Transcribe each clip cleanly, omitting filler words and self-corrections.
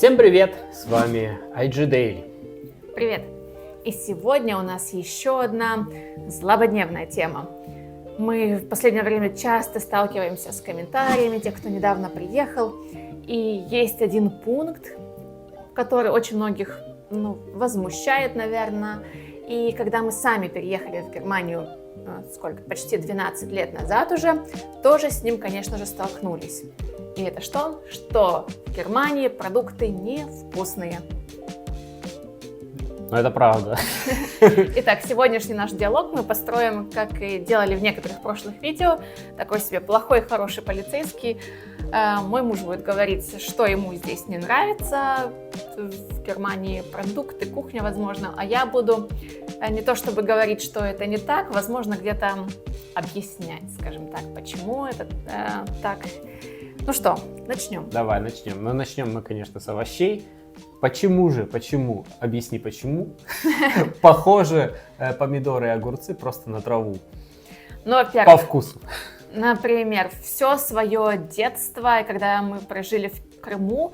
Всем привет! С вами IG Daily. Привет! И сегодня у нас еще одна злободневная тема. Мы в последнее время часто сталкиваемся с комментариями тех, кто недавно приехал. И есть один пункт, который очень многих возмущает, наверное. И когда мы сами переехали в Германию, почти 12 лет назад уже, тоже с ним, конечно же, столкнулись. И это что? Что в Германии продукты невкусные. Ну, это правда. Итак, сегодняшний наш диалог мы построим, как и делали в некоторых прошлых видео, такой себе плохой, хороший полицейский. Мой муж будет говорить, что ему здесь не нравится, в Германии продукты, кухня, возможно, а я буду не то чтобы говорить, что это не так, возможно, где-то объяснять, скажем так, почему это так. Ну что, начнем. Давай, начнем. Но начнем мы, конечно, с овощей. Почему? Объясни, почему. Похожи помидоры и огурцы просто на траву. Ну, во-первых, по вкусу. Например, все свое детство, когда мы прожили в Крыму,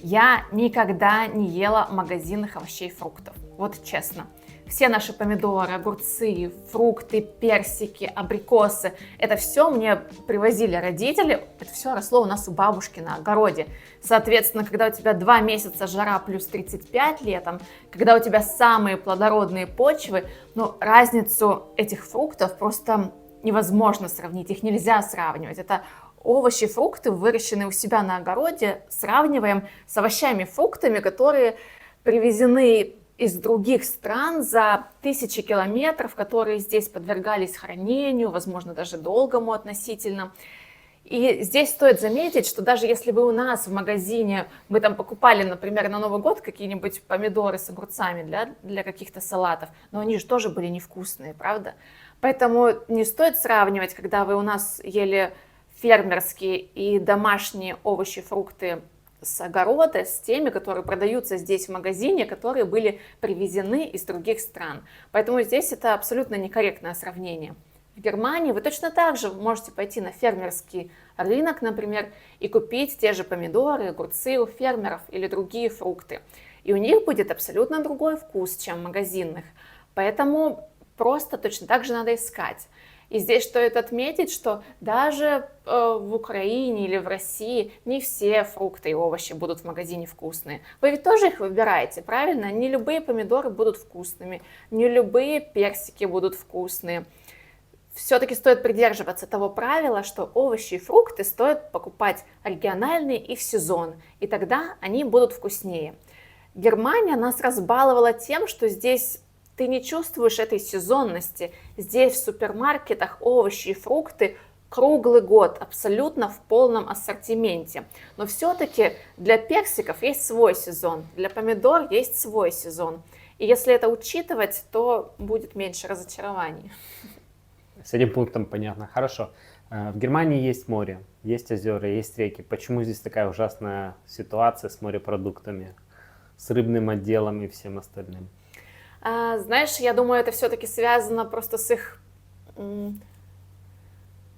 я никогда не ела магазинных овощей и фруктов. Вот честно. Все наши помидоры, огурцы, фрукты, персики, абрикосы, это все мне привозили родители, это все росло у нас у бабушки на огороде. Соответственно, когда у тебя 2 месяца жара плюс 35 летом, когда у тебя самые плодородные почвы, разницу этих фруктов просто невозможно сравнить, их нельзя сравнивать. Это овощи, фрукты, выращенные у себя на огороде, сравниваем с овощами, фруктами, которые привезены из других стран за тысячи километров, которые здесь подвергались хранению, возможно, даже долгому относительно. И здесь стоит заметить, что даже если вы у нас в магазине, мы там покупали, например, на Новый год какие-нибудь помидоры с огурцами для каких-то салатов, но они же тоже были невкусные, правда? Поэтому не стоит сравнивать, когда вы у нас ели фермерские и домашние овощи, фрукты с огорода, с теми, которые продаются здесь в магазине, которые были привезены из других стран. Поэтому здесь это абсолютно некорректное сравнение. В Германии вы точно так же можете пойти на фермерский рынок, например, и купить те же помидоры, огурцы у фермеров или другие фрукты. И у них будет абсолютно другой вкус, чем магазинных. Поэтому просто точно так же надо искать. И здесь стоит отметить, что даже в Украине или в России не все фрукты и овощи будут в магазине вкусные. Вы ведь тоже их выбираете, правильно? Не любые помидоры будут вкусными, не любые персики будут вкусные. Все-таки стоит придерживаться того правила, что овощи и фрукты стоит покупать региональные и в сезон, и тогда они будут вкуснее. Германия нас разбаловала тем, что здесь ты не чувствуешь этой сезонности. Здесь в супермаркетах овощи и фрукты круглый год, абсолютно в полном ассортименте. Но все-таки для персиков есть свой сезон, для помидор есть свой сезон. И если это учитывать, то будет меньше разочарований. С этим пунктом понятно. Хорошо. В Германии есть море, есть озера, есть реки. Почему здесь такая ужасная ситуация с морепродуктами, с рыбным отделом и всем остальным? Знаешь, я думаю, это все-таки связано просто с их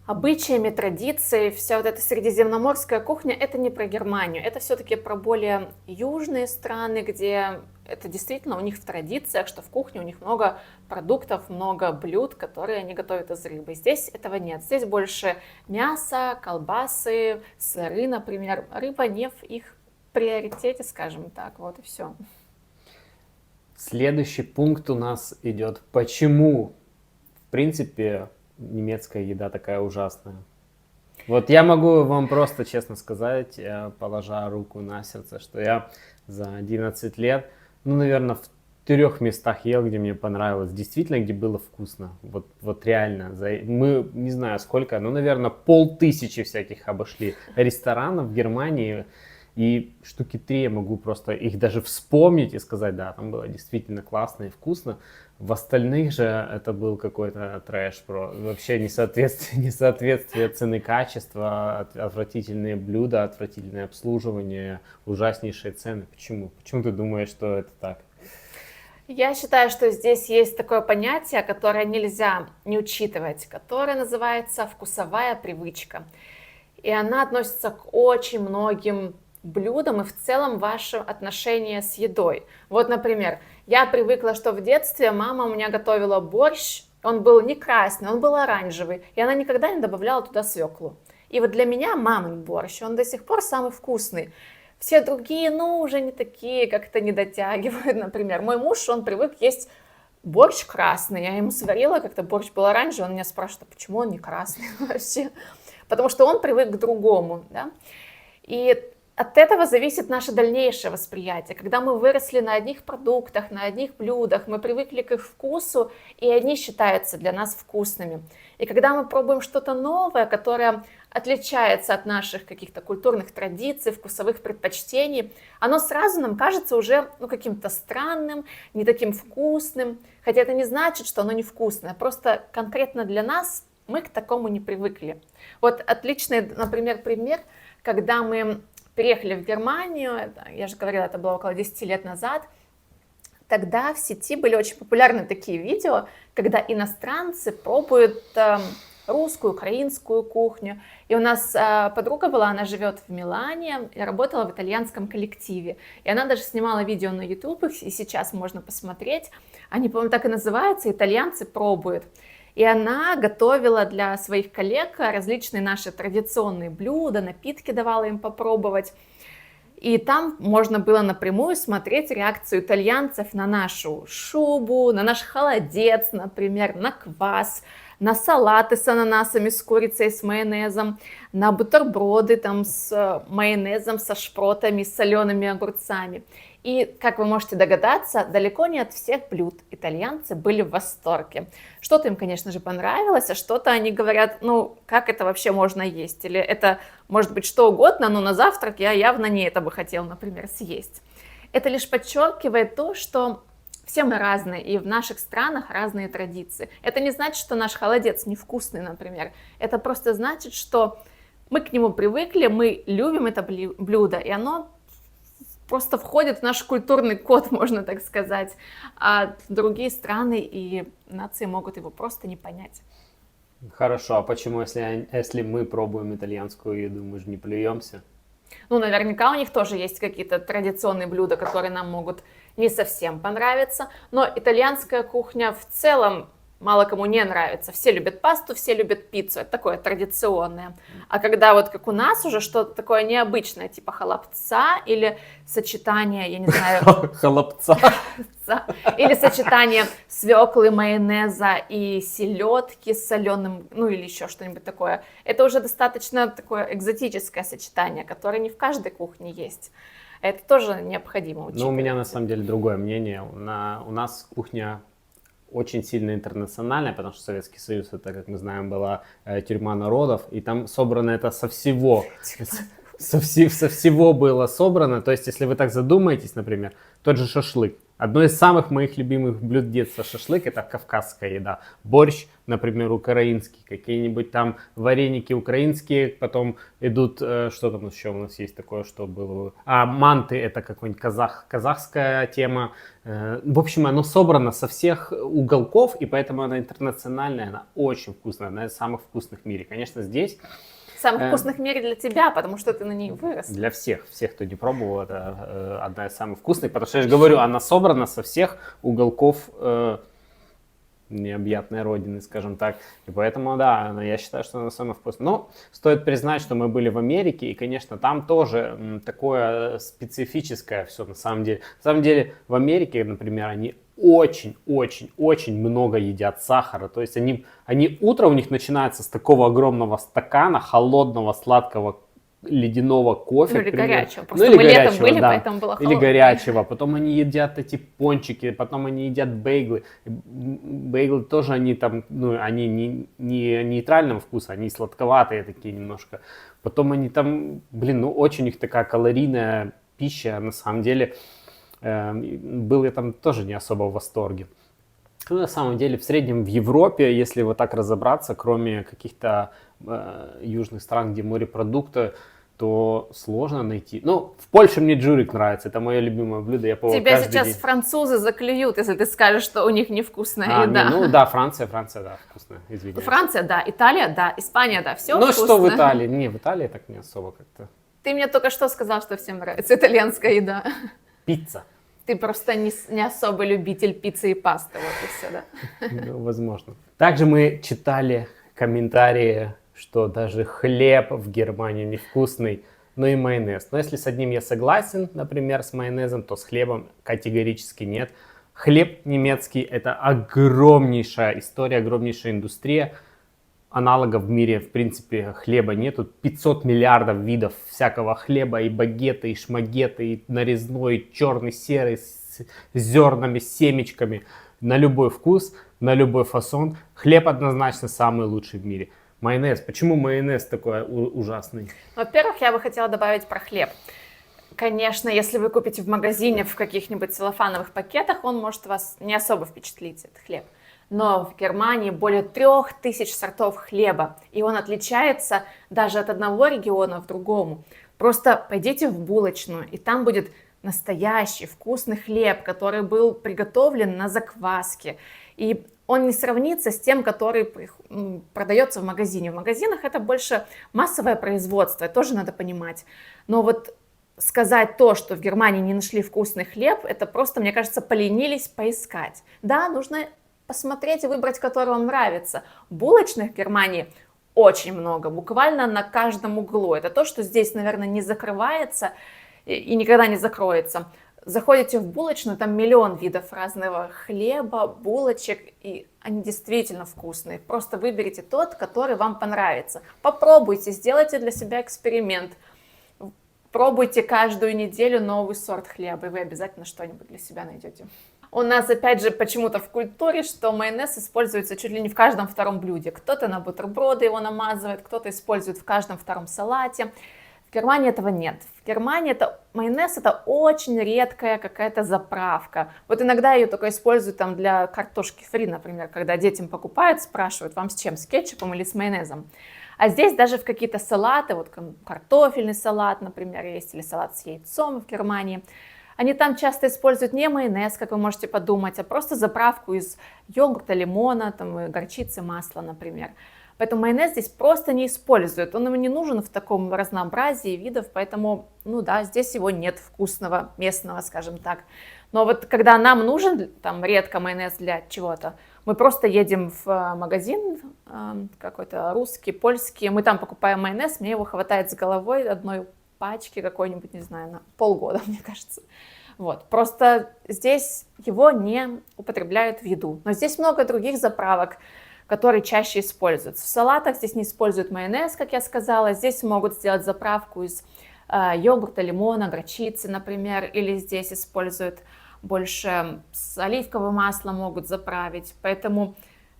обычаями, традицией. Вся вот эта средиземноморская кухня, это не про Германию, это все-таки про более южные страны, где это действительно у них в традициях, что в кухне у них много продуктов, много блюд, которые они готовят из рыбы. Здесь этого нет. Здесь больше мяса, колбасы, сыры, например. Рыба не в их приоритете, скажем так. Вот и все. Следующий пункт у нас идет. Почему, в принципе, немецкая еда такая ужасная? Вот я могу вам просто честно сказать, положа руку на сердце, что я за 11 лет, наверное, в 3 местах ел, где мне понравилось, действительно, где было вкусно. Вот реально. Мы не знаю сколько, наверное, 500 всяких обошли ресторанов в Германии. И штуки 3 я могу просто их даже вспомнить и сказать, да, там было действительно классно и вкусно. В остальных же это был какой-то трэш, вообще несоответствие цены-качества, отвратительные блюда, отвратительное обслуживание, ужаснейшие цены. Почему? Почему ты думаешь, что это так? Я считаю, что здесь есть такое понятие, которое нельзя не учитывать, которое называется вкусовая привычка. И она относится к очень многим блюдам и в целом ваше отношение с едой. Вот, например, я привыкла, что в детстве мама у меня готовила борщ, он был не красный, он был оранжевый, и она никогда не добавляла туда свеклу. И вот для меня мамин борщ, он до сих пор самый вкусный. Все другие, ну, уже не такие, как-то не дотягивают, например. Мой муж, он привык есть борщ красный. Я ему сварила, как-то борщ был оранжевый, он меня спрашивает, а почему он не красный вообще? Потому что он привык к другому, да. И от этого зависит наше дальнейшее восприятие. Когда мы выросли на одних продуктах, на одних блюдах, мы привыкли к их вкусу, и они считаются для нас вкусными. И когда мы пробуем что-то новое, которое отличается от наших каких-то культурных традиций, вкусовых предпочтений, оно сразу нам кажется уже каким-то странным, не таким вкусным. Хотя это не значит, что оно невкусное, просто конкретно для нас мы к такому не привыкли. Вот отличный, например, пример, когда мы переехали в Германию, я же говорила, это было около 10 лет назад, тогда в сети были очень популярны такие видео, когда иностранцы пробуют русскую, украинскую кухню. И у нас подруга была, она живет в Милане и работала в итальянском коллективе. И она даже снимала видео на YouTube, и сейчас можно посмотреть. Они, по-моему, так и называются «Итальянцы пробуют». И она готовила для своих коллег различные наши традиционные блюда, напитки давала им попробовать. И там можно было напрямую смотреть реакцию итальянцев на нашу шубу, на наш холодец, например, на квас, на салаты с ананасами, с курицей, с майонезом, на бутерброды там, с майонезом, со шпротами, с солеными огурцами. И, как вы можете догадаться, далеко не от всех блюд итальянцы были в восторге. Что-то им, конечно же, понравилось, а что-то они говорят, ну, как это вообще можно есть? Или это может быть что угодно, но на завтрак я явно не это бы хотел, например, съесть. Это лишь подчеркивает то, что все мы разные, и в наших странах разные традиции. Это не значит, что наш холодец невкусный, например. Это просто значит, что мы к нему привыкли, мы любим это блюдо, и оно просто входит в наш культурный код, можно так сказать. А другие страны и нации могут его просто не понять. Хорошо, а почему, если мы пробуем итальянскую еду, мы же не плюемся? Ну, наверняка у них тоже есть какие-то традиционные блюда, которые нам могут не совсем понравиться. Но итальянская кухня в целом мало кому не нравится. Все любят пасту, все любят пиццу. Это такое традиционное. А когда вот как у нас уже что-то такое необычное, типа холопца или сочетание, я не знаю... Холопца. Или сочетание свеклы, майонеза и селедки с соленым, ну или еще что-нибудь такое. Это уже достаточно такое экзотическое сочетание, которое не в каждой кухне есть. Это тоже необходимо учитывать. Ну, у меня на самом деле другое мнение. У нас кухня очень сильно интернациональная, потому что Советский Союз, это, как мы знаем, была тюрьма народов, и там собрано это со всего. Со всего было собрано. То есть, если вы так задумаетесь, например, тот же шашлык. Одно из самых моих любимых блюд детства шашлык — это кавказская еда. Борщ, например, украинский, какие-нибудь там вареники украинские, потом идут, что там еще у нас есть такое, что было? Манты — это какой-нибудь казахская тема. В общем, оно собрано со всех уголков, и поэтому она интернациональная, она очень вкусная, одна из самых вкусных в мире. Конечно, здесь... Самых вкусных в мире для тебя, потому что ты на ней вырос. Для всех, кто не пробовал, это одна из самых вкусных, потому что я же говорю, она собрана со всех уголков необъятной родины, скажем так. И поэтому, да, я считаю, что она самая вкусная. Но стоит признать, что мы были в Америке, и, конечно, там тоже такое специфическое все на самом деле. На самом деле в Америке, например, они очень много едят сахара. То есть они утро у них начинается с такого огромного стакана холодного, сладкого, ледяного кофе. Ну или горячего. Просто мы летом были, да. Поэтому было холодно. Или горячего. Потом они едят эти пончики, потом они едят бейглы. Бейглы тоже они там, ну, они не нейтрального вкуса, они сладковатые такие немножко. Потом они там, очень у них такая калорийная пища, на самом деле. Был я там тоже не особо в восторге. Ну, на самом деле, в среднем в Европе, если вот так разобраться, кроме каких-то южных стран, где морепродукты, то сложно найти. Ну, в Польше мне джурик нравится, это мое любимое блюдо. Я Тебя сейчас французы заклюют, если ты скажешь, что у них невкусная еда. Ну да, Франция, да, вкусная, извиняюсь. Франция, да, Италия, да, Испания, да, все вкусно. Ну что в Италии? Не, в Италии так не особо как-то. Ты мне только что сказал, что всем нравится итальянская еда. Пицца. Ты просто не особый любитель пиццы и пасты, вот и все, да? Ну, возможно. Также мы читали комментарии, что даже хлеб в Германии невкусный, но и майонез. Но если с одним я согласен, например, с майонезом, то с хлебом категорически нет. Хлеб немецкий — это огромнейшая история, огромнейшая индустрия. Аналогов в мире, в принципе, хлеба нету. 500 миллиардов видов всякого хлеба, и багеты, и шмагеты, и нарезной, и черный, серый, с зернами, с семечками. На любой вкус, на любой фасон. Хлеб однозначно самый лучший в мире. Майонез. Почему майонез такой ужасный? Во-первых, я бы хотела добавить про хлеб. Конечно, если вы купите в магазине в каких-нибудь целлофановых пакетах, он может вас не особо впечатлить, этот хлеб. Но в Германии более 3000 сортов хлеба, и он отличается даже от одного региона к другому. Просто пойдите в булочную, и там будет настоящий вкусный хлеб, который был приготовлен на закваске. И он не сравнится с тем, который продается в магазине. В магазинах это больше массовое производство, тоже надо понимать. Но вот сказать то, что в Германии не нашли вкусный хлеб, это просто, мне кажется, поленились поискать. Да, нужно посмотреть и выбрать, который вам нравится. Булочных в Германии очень много, буквально на каждом углу. Это то, что здесь, наверное, не закрывается и никогда не закроется. Заходите в булочную, там миллион видов разного хлеба, булочек, и они действительно вкусные. Просто выберите тот, который вам понравится. Попробуйте, сделайте для себя эксперимент. Пробуйте каждую неделю новый сорт хлеба, и вы обязательно что-нибудь для себя найдете. У нас, опять же, почему-то в культуре, что майонез используется чуть ли не в каждом втором блюде. Кто-то на бутерброды его намазывает, кто-то использует в каждом втором салате. В Германии этого нет. В Германии майонез это очень редкая какая-то заправка. Вот иногда ее только используют там для картошки фри, например, когда детям покупают, спрашивают, вам с чем, с кетчупом или с майонезом. А здесь даже в какие-то салаты, вот картофельный салат, например, есть, или салат с яйцом в Германии, они там часто используют не майонез, как вы можете подумать, а просто заправку из йогурта, лимона, там, горчицы, масла, например. Поэтому майонез здесь просто не используют, он ему не нужен в таком разнообразии видов, поэтому, ну да, здесь его нет вкусного, местного, скажем так. Но вот когда нам нужен там редко майонез для чего-то, мы просто едем в магазин какой-то русский, польский, мы там покупаем майонез, мне его хватает с головой одной пачки какой-нибудь, не знаю, на полгода, мне кажется. Вот. Просто здесь его не употребляют в еду. Но здесь много других заправок, которые чаще используются. В салатах здесь не используют майонез, как я сказала. Здесь могут сделать заправку из йогурта, лимона, горчицы, например. Или здесь используют больше с оливковым маслом, могут заправить. Поэтому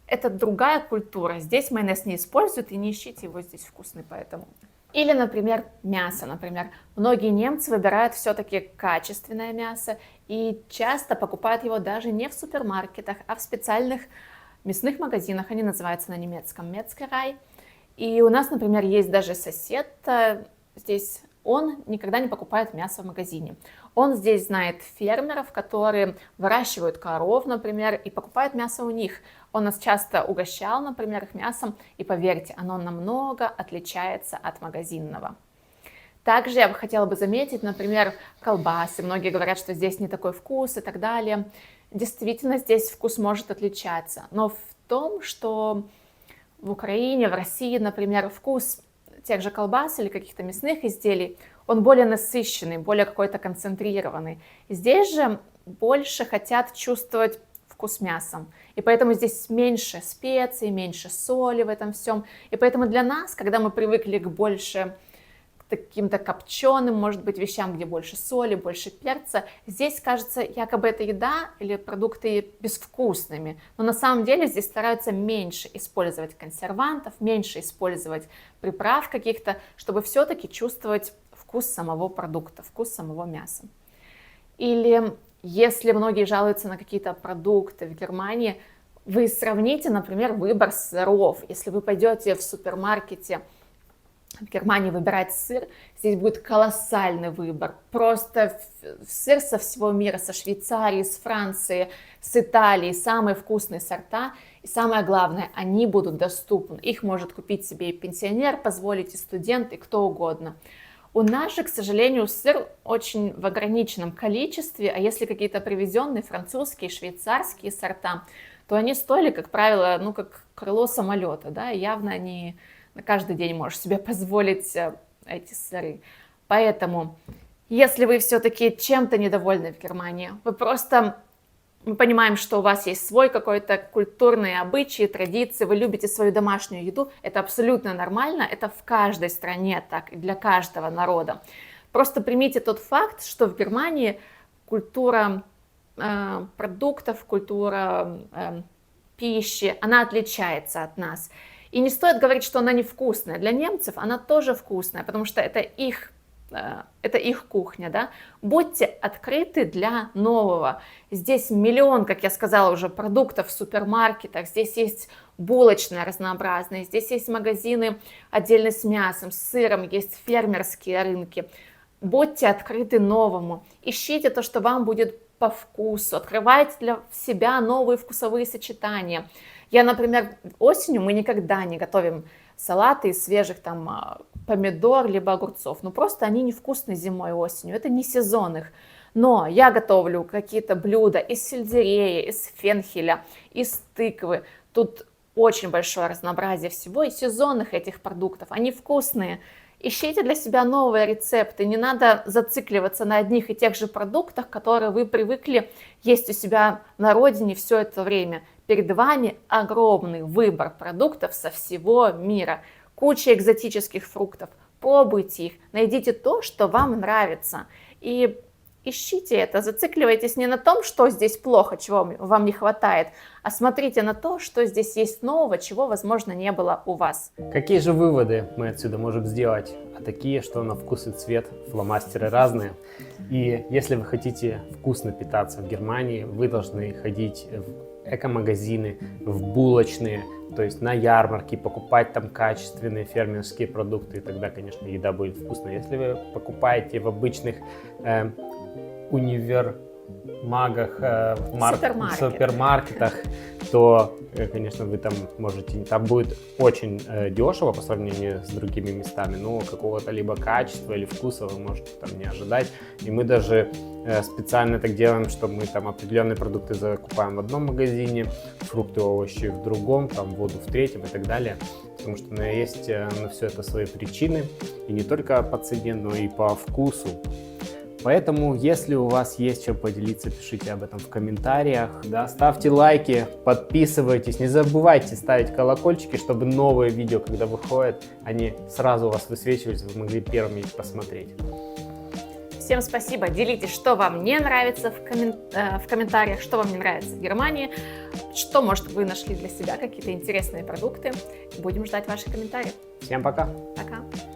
это другая культура. Здесь майонез не используют, и не ищите его здесь вкусный, поэтому. Или, например, мясо. Например, многие немцы выбирают все-таки качественное мясо и часто покупают его даже не в супермаркетах, а в специальных мясных магазинах. Они называются на немецком Metzgerei. И у нас, например, есть даже сосед здесь. Он никогда не покупает мясо в магазине. Он здесь знает фермеров, которые выращивают коров, например, и покупают мясо у них. Он нас часто угощал, например, их мясом, и поверьте, оно намного отличается от магазинного. Также я бы хотела заметить, например, колбасы. Многие говорят, что здесь не такой вкус и так далее. Действительно, здесь вкус может отличаться. Но в том, что в Украине, в России, например, вкус тех же колбас или каких-то мясных изделий, он более насыщенный, более какой-то концентрированный. Здесь же больше хотят чувствовать вкус мяса. И поэтому здесь меньше специй, меньше соли в этом всем. И поэтому для нас, когда мы привыкли к больше каким-то копченым, может быть, вещам, где больше соли, больше перца, здесь кажется, якобы эта еда или продукты безвкусными. Но на самом деле здесь стараются меньше использовать консервантов, меньше использовать приправ каких-то, чтобы все-таки чувствовать вкус самого продукта, вкус самого мяса. Или если многие жалуются на какие-то продукты в Германии, вы сравните, например, выбор сыров. Если вы пойдете в супермаркете в Германии выбирать сыр, здесь будет колоссальный выбор. Просто сыр со всего мира, со Швейцарии, с Франции, с Италии, самые вкусные сорта. И самое главное, они будут доступны. Их может купить себе и пенсионер, позволить и студент, и кто угодно. У нас же, к сожалению, сыр очень в ограниченном количестве, а если какие-то привезенные французские, швейцарские сорта, то они стоили, как правило, ну, как крыло самолета, да, и явно не на каждый день можешь себе позволить эти сыры. Поэтому, если вы все-таки чем-то недовольны в Германии, мы понимаем, что у вас есть свой какой-то культурный обычай, традиции, вы любите свою домашнюю еду, это абсолютно нормально, это в каждой стране так, и для каждого народа. Просто примите тот факт, что в Германии культура продуктов, культура пищи, она отличается от нас. И не стоит говорить, что она невкусная. Для немцев она тоже вкусная, потому что это их кухня, да. Будьте открыты для нового. Здесь миллион, как я сказала уже, продуктов в супермаркетах. Здесь есть булочное разнообразное, здесь есть магазины отдельно с мясом, с сыром, есть фермерские рынки. Будьте открыты новому. Ищите то, что вам будет по вкусу. Открывайте для себя новые вкусовые сочетания. Я, например, осенью мы никогда не готовим салаты из свежих там помидор либо огурцов. Ну просто они невкусны зимой и осенью. Это не сезон их. Но я готовлю какие-то блюда из сельдерея, из фенхеля, из тыквы. Тут очень большое разнообразие всего и сезонных этих продуктов. Они вкусные. Ищите для себя новые рецепты. Не надо зацикливаться на одних и тех же продуктах, которые вы привыкли есть у себя на родине все это время. Перед вами огромный выбор продуктов со всего мира. Куча экзотических фруктов. Пробуйте их, найдите то, что вам нравится. И ищите это, зацикливайтесь не на том, что здесь плохо, чего вам не хватает, а смотрите на то, что здесь есть нового, чего, возможно, не было у вас. Какие же выводы мы отсюда можем сделать? А такие, что на вкус и цвет фломастеры разные. И если вы хотите вкусно питаться в Германии, вы должны ходить в эко-магазины, в булочные, то есть на ярмарки, покупать там качественные фермерские продукты, и тогда, конечно, еда будет вкусная. Если вы покупаете в обычных универмагах, в супермаркетах, то, конечно, вы там будет очень дешево по сравнению с другими местами, но какого-то либо качества или вкуса вы можете там не ожидать. И мы даже специально так делаем, что мы там определенные продукты закупаем в одном магазине, фрукты, овощи в другом, там воду в третьем и так далее. Потому что есть на все это свои причины, и не только по цене, но и по вкусу. Поэтому, если у вас есть чем поделиться, пишите об этом в комментариях, да, ставьте лайки, подписывайтесь, не забывайте ставить колокольчики, чтобы новые видео, когда выходят, они сразу у вас высвечивались, вы могли первыми их посмотреть. Всем спасибо, делитесь, что вам не нравится в комментариях, что вам не нравится в Германии, что, может, вы нашли для себя какие-то интересные продукты. Будем ждать ваших комментариев. Всем пока! Пока!